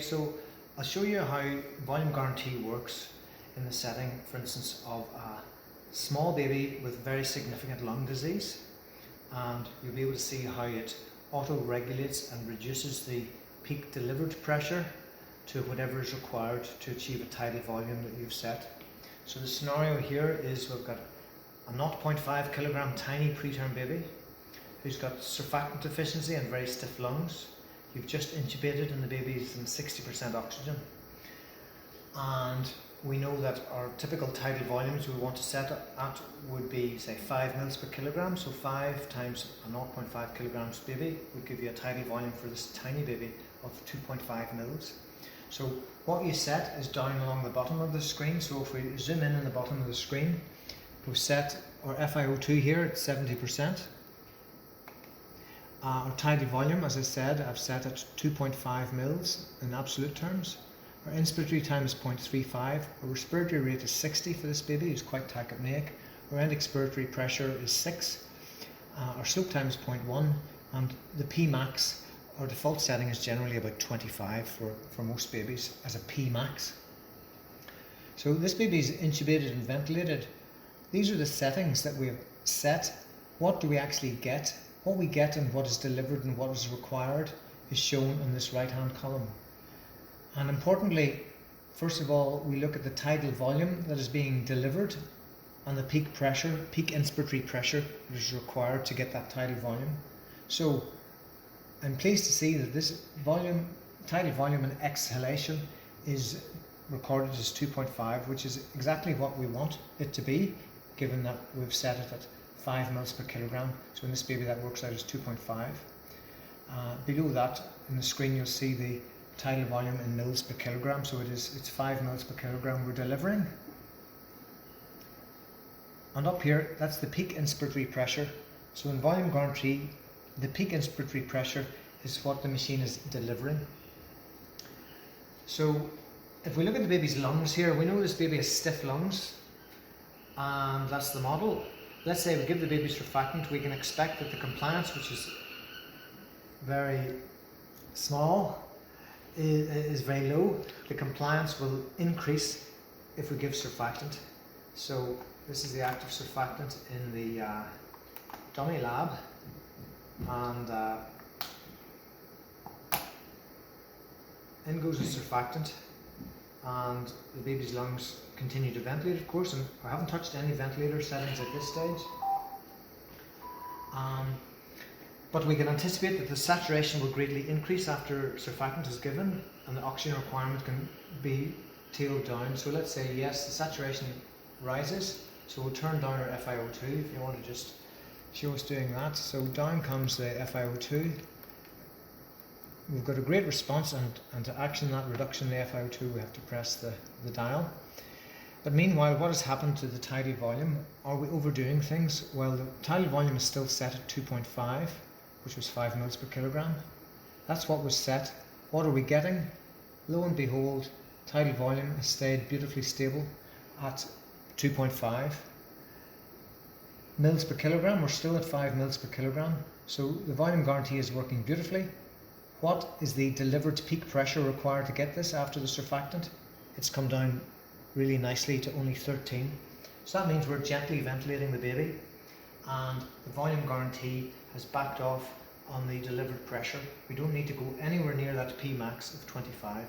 So I'll show you how volume guarantee works in the setting, for instance, of a small baby with very significant lung disease, and you'll be able to see how it auto-regulates and reduces the peak delivered pressure to whatever is required to achieve a tidal volume that you've set. So the scenario here is we've got a 0.5 kilogram tiny preterm baby who's got surfactant deficiency and very stiff lungs. You've just intubated and the baby's in 60% oxygen. And we know that our typical tidal volumes we want to set at would be, say, 5 mils per kilogram. So 5 times a 0.5 kilograms baby would give you a tidal volume for this tiny baby of 2.5 mils. So what you set is down along the bottom of the screen. So if we zoom in the bottom of the screen, we've set our FiO2 here at 70%. Our tidal volume, as I said, I've set at 2.5 mils in absolute terms. Our inspiratory time is 0.35. Our respiratory rate is 60 for this baby who's quite tachypneic. Our end expiratory pressure is 6. Our slope time is 0.1, and the P max, our default setting is generally about 25 for most babies as a P max. So this baby is intubated and ventilated. These are the settings that we've set. What do we actually get? What we get and what is delivered and what is required is shown in this right hand column. And importantly, first of all, we look at the tidal volume that is being delivered and the peak pressure, peak inspiratory pressure that is required to get that tidal volume. So I'm pleased to see that this tidal volume and exhalation is recorded as 2.5, which is exactly what we want it to be, given that we've set it at 5 mils per kilogram. So in this baby that works out as 2.5. Below that in the screen you'll see the tidal volume in mils per kilogram. So it's 5 mils per kilogram we're delivering. And up here, that's the peak inspiratory pressure. So in volume guarantee, the peak inspiratory pressure is what the machine is delivering. So if we look at the baby's lungs here, we know this baby has stiff lungs, and that's the model. Let's say we give the baby surfactant, we can expect that the compliance, which is very small, is very low. The compliance will increase if we give surfactant. So this is the active surfactant in the dummy lab, and in goes the surfactant, and the baby's lungs continue to ventilate, of course, and I haven't touched any ventilator settings at this stage. But we can anticipate that the saturation will greatly increase after surfactant is given, and the oxygen requirement can be tailed down. So let's say yes, the saturation rises, so we'll turn down our FiO2 if you want to just show us doing that. So down comes the FiO2. We've got a great response, and to action that reduction in the FiO2 we have to press the dial. But meanwhile, what has happened to the tidal volume? Are we overdoing things? Well, the tidal volume is still set at 2.5, which was 5 mils per kilogram. That's what was set. What are we getting? Lo and behold, tidal volume has stayed beautifully stable at 2.5 mils per kilogram. We're still at 5 mils per kilogram. So the volume guarantee is working beautifully. What is the delivered peak pressure required to get this after the surfactant? It's come down really nicely to only 13. So that means we're gently ventilating the baby, and the volume guarantee has backed off on the delivered pressure. We don't need to go anywhere near that P max of 25.